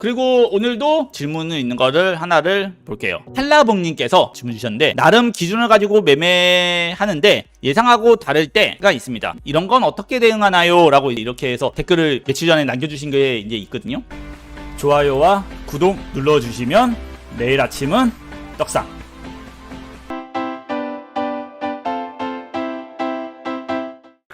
그리고 오늘도 질문이 있는 거를 하나를 볼게요. 한라봉님께서 질문 주셨는데, 나름 기준을 가지고 매매하는데 예상하고 다를 때가 있습니다. 이런 건 어떻게 대응하나요? 라고 이렇게 해서 댓글을 며칠 전에 남겨주신 게 이제 있거든요. 좋아요와 구독 눌러주시면 내일 아침은 떡상.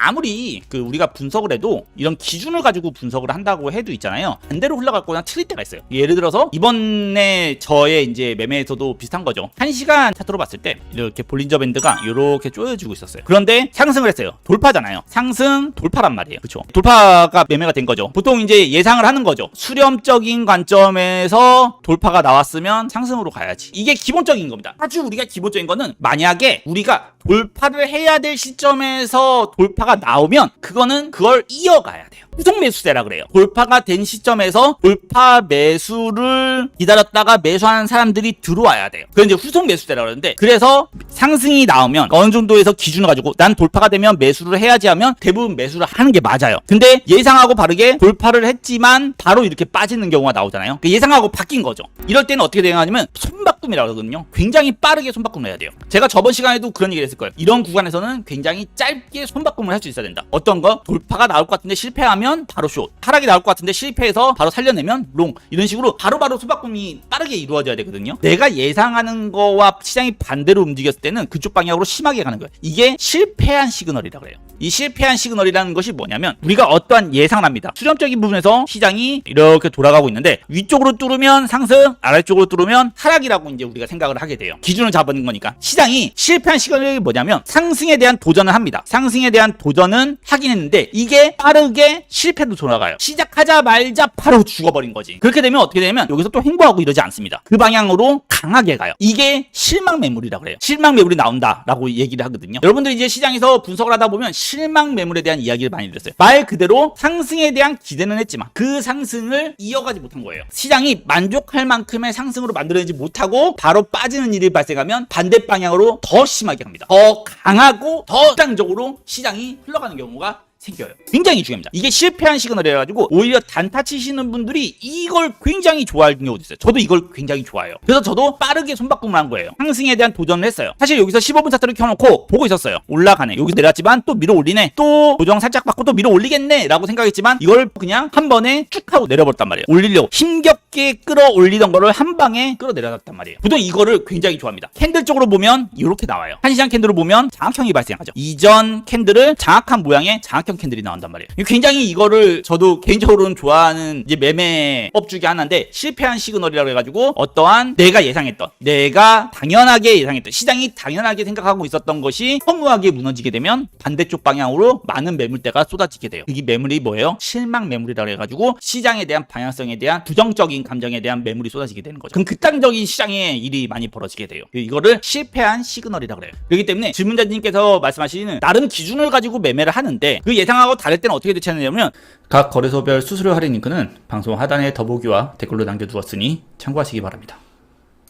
아무리 우리가 분석을 해도 이런 기준을 가지고 분석을 한다고 해도 있잖아요. 반대로 흘러가거나 틀릴 때가 있어요. 예를 들어서 이번에 저의 이제 매매에서도 비슷한 거죠. 1시간 차트로 봤을 때 이렇게 볼린저 밴드가 이렇게 쪼여지고 있었어요. 그런데 상승을 했어요. 돌파잖아요. 상승 돌파란 말이에요. 그렇죠? 돌파가 매매가 된 거죠. 보통 이제 예상을 하는 거죠. 수렴적인 관점에서 돌파가 나왔으면 상승으로 가야지. 이게 기본적인 겁니다. 아주 우리가 기본적인 거는, 만약에 우리가 돌파를 해야 될 시점에서 돌파가 나오면 그걸 이어가야 돼요. 후속 매수세라 그래요. 돌파가 된 시점에서 돌파 매수를 기다렸다가 매수하는 사람들이 들어와야 돼요. 그건 이제 후속 매수세라 그러는데, 그래서 상승이 나오면 어느 정도에서 기준을 가지고 난 돌파가 되면 매수를 해야지 하면 대부분 매수를 하는 게 맞아요. 근데 예상하고 바르게 돌파를 했지만 바로 이렇게 빠지는 경우가 나오잖아요. 예상하고 바뀐 거죠. 이럴 때는 어떻게 대응하냐면 손바꿈이라고 하거든요. 굉장히 빠르게 손바꿈을 해야 돼요. 제가 저번 시간에도 그런 얘기를 했을 거예요. 이런 구간에서는 굉장히 짧게 손바꿈을 할 수 있어야 된다. 어떤 거? 돌파가 나올 것 같은데 실패하면 바로 숏, 하락이 나올 것 같은데 실패해서 바로 살려내면 롱, 이런 식으로 바로바로 손바꿈이 빠르게 이루어져야 되거든요. 내가 예상하는 거와 시장이 반대로 움직였을 때는 그쪽 방향으로 심하게 가는 거예요. 이게 실패한 시그널이라 그래요. 이 실패한 시그널이라는 것이 뭐냐면, 우리가 어떠한 예상을 합니다. 수렴적인 부분에서 시장이 이렇게 돌아가고 있는데 위쪽으로 뚫으면 상승, 아래쪽으로 뚫으면 하락이라고 이제 우리가 생각을 하게 돼요. 기준을 잡은 거니까. 시장이 실패한 시그널이 뭐냐면 상승에 대한 도전을 합니다. 상승에 대한 도전은 하긴 했는데 이게 빠르게 실패도 돌아가요. 시작하자마자 바로 죽어버린 거지. 그렇게 되면 어떻게 되냐면 여기서 또 행보하고 이러지 않습니다. 그 방향으로 강하게 가요. 이게 실망 매물이라고 그래요. 실망 매물이 나온다라고 얘기를 하거든요. 여러분들이 이제 시장에서 분석을 하다 보면 실망 매물에 대한 이야기를 많이 들었어요. 말 그대로 상승에 대한 기대는 했지만 그 상승을 이어가지 못한 거예요. 시장이 만족할 만큼의 상승으로 만들어내지 못하고 바로 빠지는 일이 발생하면 반대 방향으로 더 심하게 갑니다. 더 강하고 더 극단적으로 시장이 흘러가는 경우가 생겨요. 굉장히 중요합니다. 이게 실패한 시그널이라 가지고 오히려 단타 치시는 분들이 이걸 굉장히 좋아하는 경우도 있어요. 저도 이걸 굉장히 좋아해요. 그래서 저도 빠르게 손바꿈을 한 거예요. 상승에 대한 도전을 했어요. 사실 여기서 15분 차트를 켜놓고 보고 있었어요. 올라가네. 여기서 내려왔지만 또 밀어 올리네. 또 조정 살짝 받고 또 밀어 올리겠네 라고 생각했지만 이걸 그냥 한 번에 쭉 하고 내려버렸단 말이에요. 올리려고 힘겹게 끌어올리던 거를 한 방에 끌어내려놨단 말이에요. 보통 이거를 굉장히 좋아합니다. 캔들 쪽으로 보면 이렇게 나와요. 한시장 캔들로 보면 장악형이 발생하죠. 이전 캔들을 장악한 모양의 장악형 캔들이 나온단 말이에요. 굉장히 이거를 저도 개인적으로는 좋아하는 이제 매매법 중에 하나인데, 실패한 시그널이라고 해가지고 어떠한 내가 예상했던, 내가 당연하게 예상했던, 시장이 당연하게 생각하고 있었던 것이 허무하게 무너지게 되면 반대쪽 방향으로 많은 매물대가 쏟아지게 돼요. 이 매물이 뭐예요? 실망 매물이라고 해가지고 시장에 대한 방향성에 대한 부정적인 감정에 대한 매물이 쏟아지게 되는 거죠. 그럼 극단적인 시장의 일이 많이 벌어지게 돼요. 이거를 실패한 시그널이라고 그래요. 그렇기 때문에 질문자님께서 말씀하시는 나름 기준을 가지고 매매를 하는데 그 예상하고 다를 때는 어떻게 대처하느냐면, 각 거래소별 수수료 할인 링크는 방송 하단에 더보기와 댓글로 남겨두었으니 참고하시기 바랍니다.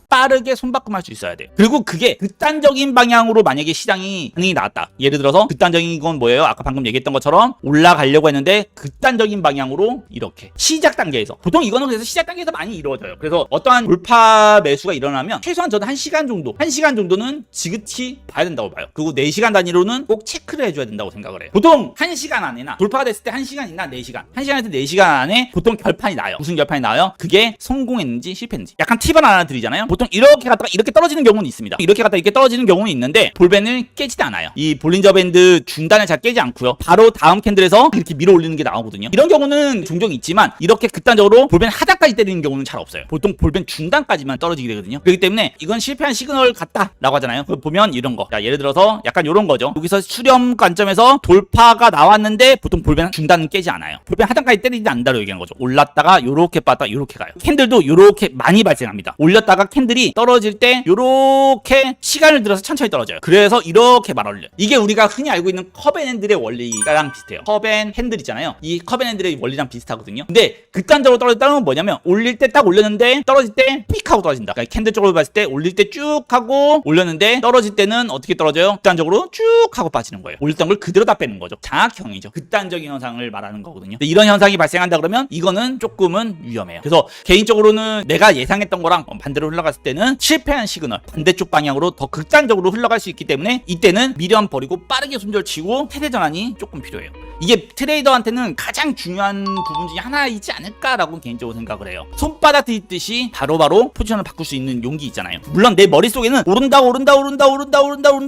빠르게 손바꿈할 수 있어야 돼요. 그리고 그게 극단적인 방향으로 만약에 시장이 반응이 나왔다. 예를 들어서 극단적인 건 뭐예요? 아까 방금 얘기했던 것처럼 올라가려고 했는데 극단적인 방향으로 이렇게 시작 단계에서, 보통 이거는 그래서 시작 단계에서 많이 이루어져요. 그래서 어떠한 돌파 매수가 일어나면 최소한 저는 1시간 정도는 지그치 봐야 된다고 봐요. 그리고 4시간 단위로는 꼭 체크를 해줘야 된다고 생각을 해요. 보통 1시간 안에나 돌파가 됐을 때 1시간이나 4시간, 1시간에서 4시간 안에 보통 결판이 나요. 무슨 결판이 나요? 그게 성공했는지 실패했는지. 약간 팁을 하나 드리잖아요. 보통 이렇게 갔다가 이렇게 떨어지는 경우는 있습니다. 이렇게 갔다가 이렇게 떨어지는 경우는 있는데 볼밴을 깨지도 않아요. 이 볼린저 밴드 중단을 잘 깨지 않고요. 바로 다음 캔들에서 이렇게 밀어 올리는 게 나오거든요. 이런 경우는 종종 있지만 이렇게 극단적으로 볼밴 하단까지 때리는 경우는 잘 없어요. 보통 볼밴 중단까지만 떨어지게 되거든요. 그렇기 때문에 이건 실패한 시그널 같다라고 하잖아요. 보면 이런 거. 자, 예를 들어서 약간 이런 거죠. 여기서 수렴 관점에서 돌파가 나왔는데 보통 볼밴 중단은 깨지 않아요. 볼밴 하단까지 때리지 않는다고 얘기하는 거죠. 올랐다가 요렇게 빠졌다가 요렇게 가요. 캔들도 요렇게 많이 발생합니다. 올렸다가 캔들이 캔들이 떨어질 때 요렇게 시간을 들어서 천천히 떨어져요. 그래서 이렇게 말아올려요. 이게 우리가 흔히 알고 있는 컵앤핸들의 원리랑 비슷해요. 컵앤핸들 있잖아요. 이 컵앤핸들의 원리랑 비슷하거든요. 근데 극단적으로 떨어졌다는 건 뭐냐면 올릴 때 딱 올렸는데 떨어질 때 삑 하고 떨어진다. 그러니까 캔들 쪽으로 봤을 때 올릴 때 쭉 하고 올렸는데 떨어질 때는 어떻게 떨어져요? 극단적으로 쭉 하고 빠지는 거예요. 올렸던 걸 그대로 다 빼는 거죠. 장악형이죠. 극단적인 현상을 말하는 거거든요. 근데 이런 현상이 발생한다 그러면 이거는 조금은 위험해요. 그래서 개인적으로는 내가 예상했던 거랑 반대로 흘러갔을 때는 실패한 시그널, 반대쪽 방향으로 더 극단적으로 흘러갈 수 있기 때문에 이때는 미련 버리고 빠르게 손절치고 세대 전환이 조금 필요해요. 이게 트레이더한테는 가장 중요한 부분 중에 하나이지 않을까라고 개인적으로 생각을 해요. 손바닥 뒤집듯이 바로바로 포지션을 바꿀 수 있는 용기 있잖아요. 물론 내 머릿속에는 오른다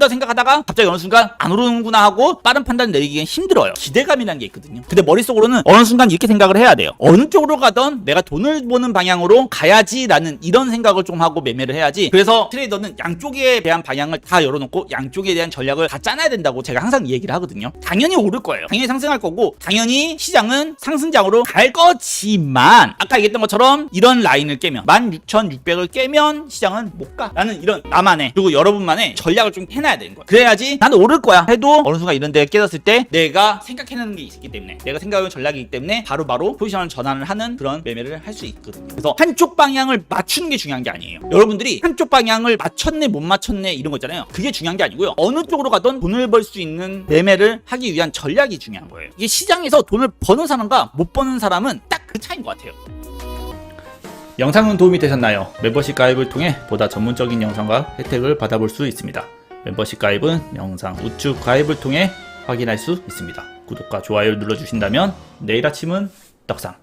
생각하다가 갑자기 어느 순간 안 오르는구나 하고 빠른 판단 내리기가 힘들어요. 기대감이라는 게 있거든요. 근데 머릿속으로는 어느 순간 이렇게 생각을 해야 돼요. 어느 쪽으로 가던 내가 돈을 버는 방향으로 가야지라는 이런 생각을 좀 하고 매매를 해야지. 그래서 트레이더는 양쪽에 대한 방향을 다 열어놓고 양쪽에 대한 전략을 다 짜놔야 된다고 제가 항상 얘기를 하거든요. 당연히 오를 거예요. 당연히 상승할 거고 당연히 시장은 상승장으로 갈 거지만 아까 얘기했던 것처럼 이런 라인을 깨면 16,600을 깨면 시장은 못 가라는 이런 나만의 그리고 여러분만의 전략을 좀 해놔야 되는 거예요. 그래야지 나는 오를 거야 해도 어느 순간 이런 데 깨졌을 때 내가 생각해내는 게 있기 때문에 내가 생각하는 전략이기 때문에 바로바로 포지션을 전환을 하는 그런 매매를 할 수 있거든요. 그래서 한쪽 방향을 맞추는 게 중요한 게 아니에요. 여러분들이 한쪽 방향을 맞췄네 못 맞췄네 이런 거 있잖아요. 그게 중요한 게 아니고요. 어느 쪽으로 가든 돈을 벌 수 있는 매매를 하기 위한 전략이 중요한 거예요. 이게 시장에서 돈을 버는 사람과 못 버는 사람은 딱 그 차이인 것 같아요. 영상은 도움이 되셨나요? 멤버십 가입을 통해 보다 전문적인 영상과 혜택을 받아볼 수 있습니다. 멤버십 가입은 영상 우측 가입을 통해 확인할 수 있습니다. 구독과 좋아요를 눌러주신다면 내일 아침은 떡상